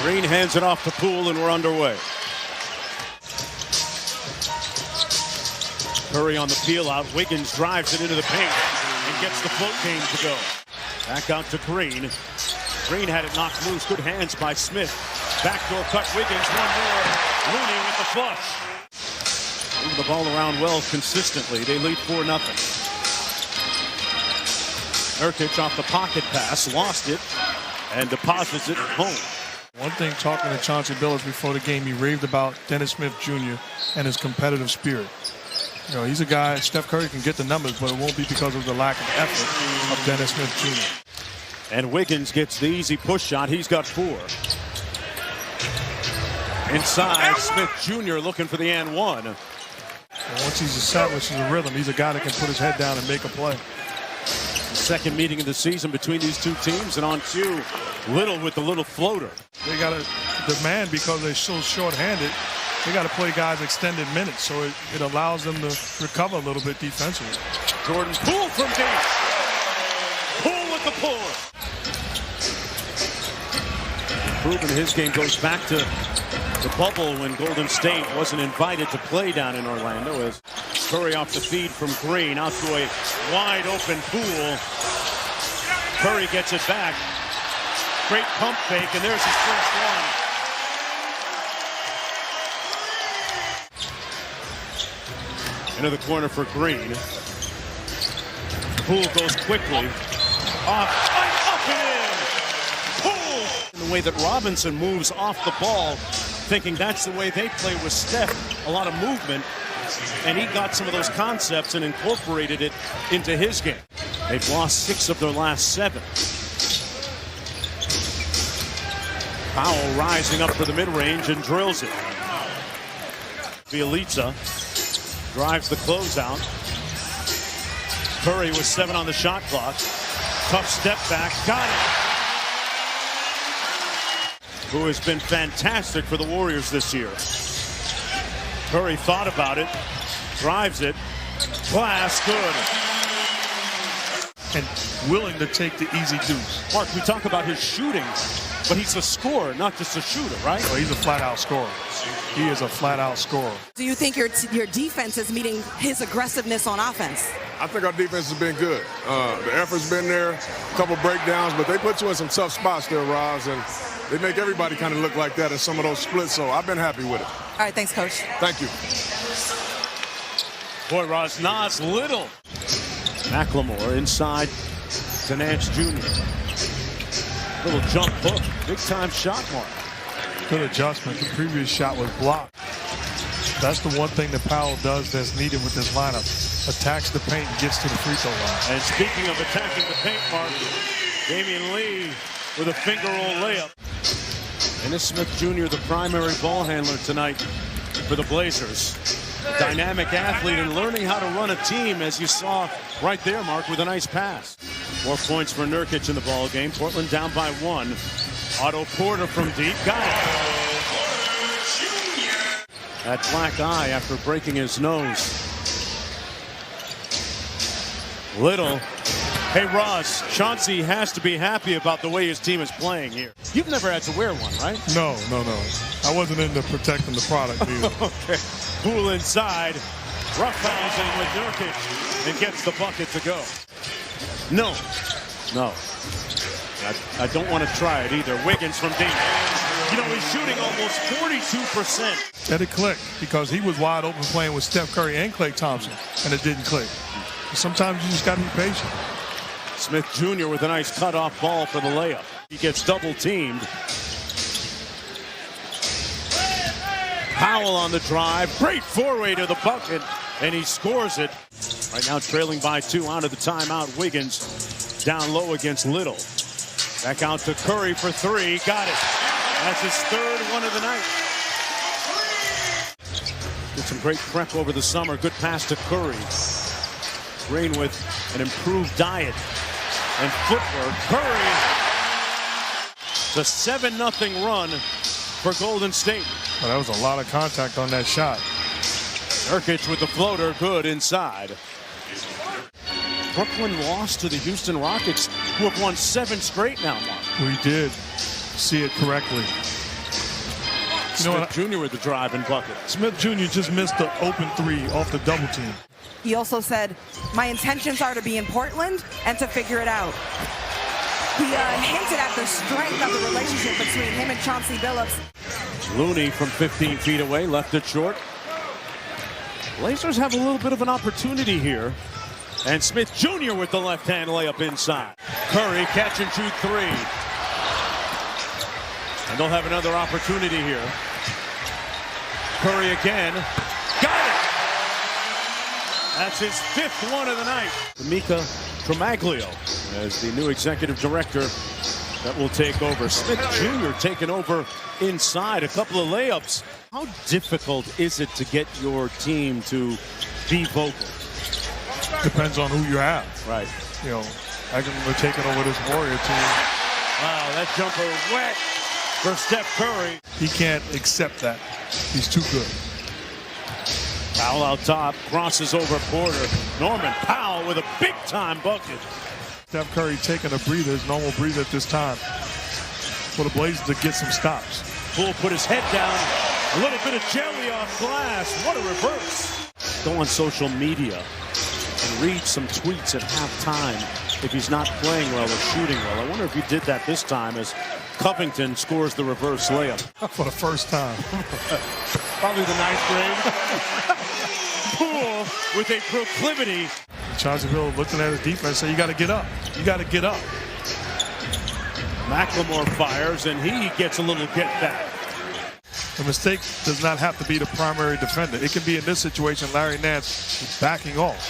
Green hands it off to Poole, and we're underway. Curry on the peel out. Wiggins drives it into the paint and gets the float game to go. Back out to Green. Green had it knocked loose. Good hands by Smith. Backdoor cut. Wiggins. One more. Looney with the flush. Moving the ball around well consistently. They lead 4-0. Nurkic off the pocket pass. Lost it and deposits it home. One thing, talking to Chauncey Billups before the game, he raved about Dennis Smith Jr. and his competitive spirit. You know, he's a guy, Steph Curry can get the numbers, but it won't be because of the lack of effort of Dennis Smith Jr. And Wiggins gets the easy push shot. He's got 4. Inside, Smith Jr. looking for the and one. And once he's established his rhythm, he's a guy that can put his head down and make a play. Second meeting of the season between these two teams, and on cue, Little with the little floater. They got to demand, because they're so short-handed, they got to play guys extended minutes, so it allows them to recover a little bit defensively. Jordan Poole from deep. Poole with the pull. Improving his game goes back to the bubble when Golden State wasn't invited to play down in Orlando, as Curry off the feed from Green out to a wide open Poole. Curry gets it back. Great pump fake, and there's his first one. Into the corner for Green. Poole goes quickly. Off and in. Poole. In the way that Robinson moves off the ball, thinking that's the way they play with Steph. A lot of movement. And he got some of those concepts and incorporated it into his game. They've lost 6 of their last 7. Powell rising up for the mid-range and drills it. Bjelica drives the closeout. Curry with 7 on the shot clock. Tough step back. Got it. Who has been fantastic for the Warriors this year. Curry thought about it. Drives it. Glass, good. And willing to take the easy deuce. Mark, we talk about his shooting, but he's a scorer, not just a shooter, right? Well, he's a flat-out scorer. He is a flat-out scorer. Do you think your defense is meeting his aggressiveness on offense? I think our defense has been good. The effort's been there, a couple breakdowns, but they put you in some tough spots there, Roz, and they make everybody kind of look like that in some of those splits, so I've been happy with it. All right, thanks, Coach. Thank you. Boy, Roz, Nas Little. McLemore inside to Nance Jr. Little jump hook, big-time shot, Mark. Good adjustment. The previous shot was blocked. That's the one thing that Powell does that's needed with this lineup. Attacks the paint and gets to the free throw line. And speaking of attacking the paint, Mark, Damian Lee with a finger roll layup. Dennis Smith Jr., the primary ball handler tonight for the Blazers. A dynamic athlete and learning how to run a team, as you saw right there, Mark, with a nice pass. More points for Nurkic in the ball game. Portland down by 1. Otto Porter from deep. Got it. That black eye after breaking his nose. Little. Hey, Ross, Chauncey has to be happy about the way his team is playing here. You've never had to wear one, right? No. I wasn't into protecting the product either. Okay. Poole inside. Roughhousing with Nurkic and gets the bucket to go. No. I don't want to try it either. Wiggins from deep. You know, he's shooting almost 42%. Let it click, because he was wide open playing with Steph Curry and Klay Thompson, and it didn't click. Sometimes you just got to be patient. Smith Jr. with a nice cutoff ball for the layup. He gets double teamed. Powell on the drive. Great four-way to the bucket, and he scores it. Right now trailing by 2 out of the timeout. Wiggins down low against Little. Back out to Curry for 3. Got it. That's his 3rd one of the night. Did some great prep over the summer. Good pass to Curry. Green with an improved diet and footwork. Curry. It's a 7-0 run for Golden State. Well, that was a lot of contact on that shot. Nurkic with the floater, good inside. Brooklyn lost to the Houston Rockets, who have won 7 straight now, Mark. We did see it correctly. Smith Jr. with the drive and bucket. Smith Jr. just missed the open three off the double team. He also said, my intentions are to be in Portland and to figure it out. He hinted at the strength of the relationship between him and Chauncey Billups. Looney from 15 feet away, left it short. Blazers have a little bit of an opportunity here. And Smith Jr. with the left-hand layup inside. Curry catch and shoot three. And they'll have another opportunity here. Curry again. Got it! That's his 5th one of the night. Mika Tremaglio as the new executive director that will take over. Smith Jr. taking over inside. A couple of layups. How difficult is it to get your team to be vocal? Depends on who you have. Right. You know, I can remember taking over this Warrior team. Wow, that jumper wet for Steph Curry. He can't accept that. He's too good. Powell out top, crosses over Porter. Norman Powell with a big-time bucket. Steph Curry taking a breather, his normal breather at this time, for the Blazers to get some stops. Poole put his head down. A little bit of jelly off glass. What a reverse. Go on social media and read some tweets at halftime if he's not playing well or shooting well. I wonder if he did that this time as Covington scores the reverse layup. For the first time. Probably the 9th grade. Poole with a proclivity. Chauncey Billups looking at his defense, said, you got to get up. You got to get up. McLemore fires, and he gets a little get back. The mistake does not have to be the primary defender. It can be in this situation, Larry Nance backing off.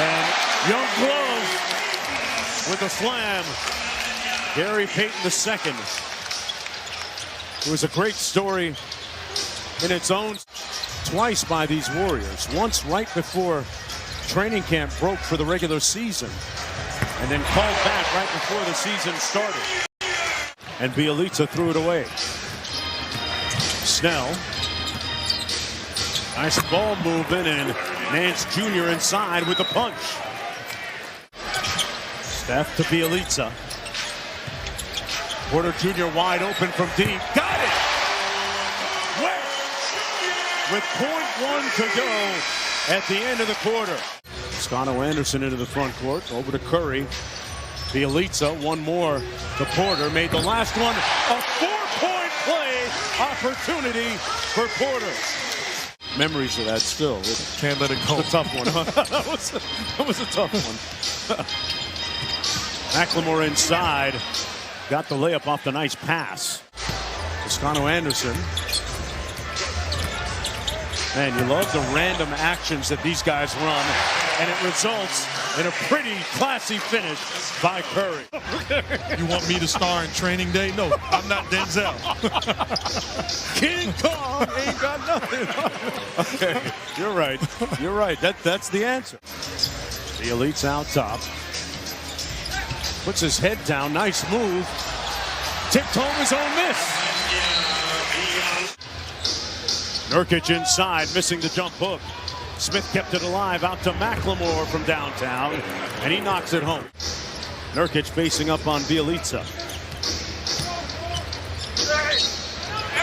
And Young Glove with a slam. Gary Payton II. It was a great story in its own. Twice by these Warriors. Once right before training camp broke for the regular season. And then called back right before the season started. And Bjelica threw it away. Snell. Nice ball movement, and Nance Jr. inside with the punch. Steph to Bjelica. Porter Jr. wide open from deep. Got it! Wet! With .1 to go at the end of the quarter. Toscano Anderson into the front court. Over to Curry. Bjelica, one more to Porter. Made the last one a 4-point play opportunity for Porter. Memories of that still. Can't let it go. A tough one, huh? that was a tough one. McLemore inside. Got the layup off the nice pass. Toscano Anderson. Man, you love the random actions that these guys run, and it results in a pretty classy finish by Curry. You want me to star in Training Day? No, I'm not Denzel. King Kong ain't got nothing. Okay, you're right. You're right. That's the answer. The Elite's out top. Puts his head down. Nice move. Tipped home his own miss. Nurkic inside, missing the jump hook. Smith kept it alive out to McLemore from downtown, and he knocks it home. Nurkic facing up on Bjelica.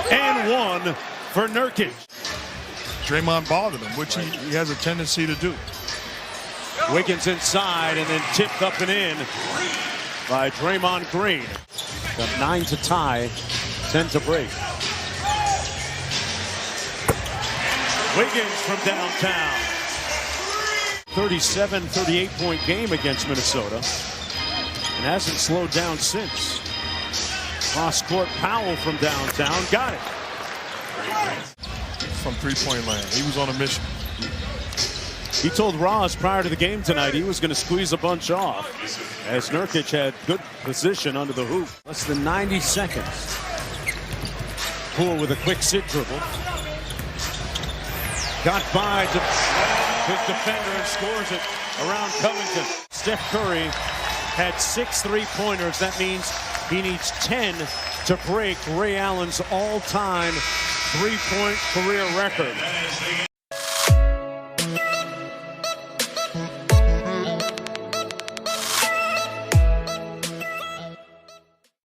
And one for Nurkic. Draymond bothered him, which he has a tendency to do. Wiggins inside and then tipped up and in by Draymond Green. Got 9 to tie, 10 to break. Wiggins from downtown. 38-point game against Minnesota. And hasn't slowed down since. Cross-court Powell from downtown. Got it. From three-point land. He was on a mission. He told Ross prior to the game tonight he was going to squeeze a bunch off, as Nurkic had good position under the hoop. Less than 90 seconds. Poole with a quick sit dribble. Got by his defender and scores it around Covington. Steph Curry had 6 3-pointers. That means he needs 10 to break Ray Allen's all-time 3-point career record.